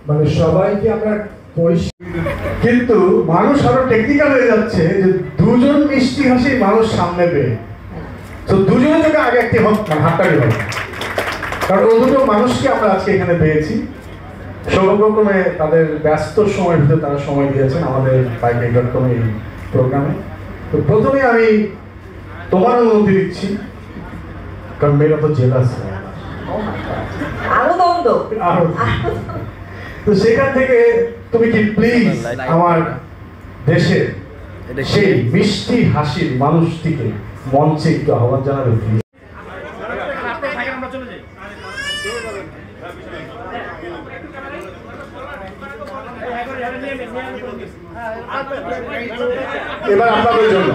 মানে সবাইকে আমরা কিন্তু মানুষ আরো টেকনিক্যাল হয়ে যাচ্ছে যে দুজন মিষ্টি হাসি মানুষ সামনে পেয়ে তো দুজনের থেকে আগে একটি হাততালি হবে, কারণ ও দুটো মানুষকে আমরা আজকে এখানে পেয়েছি। সৌভাগ্যক্রমে তাদের ব্যস্ত সময়ের ভিতরে তারা সময় দিয়েছেন আমাদের বাইক.com এই প্রোগ্রামে। তো প্রথমে আমি তোমার অনুমতি দিচ্ছি, কারণ মেয়েরা তো জেলাস তো সেখান থেকে তুমি কি প্লিজ আমার দেশের সেই মিষ্টি হাসির মানুষটিকে মঞ্চে একটু আহ্বান জানাবে প্লিজ। এবার আপনাদের জন্য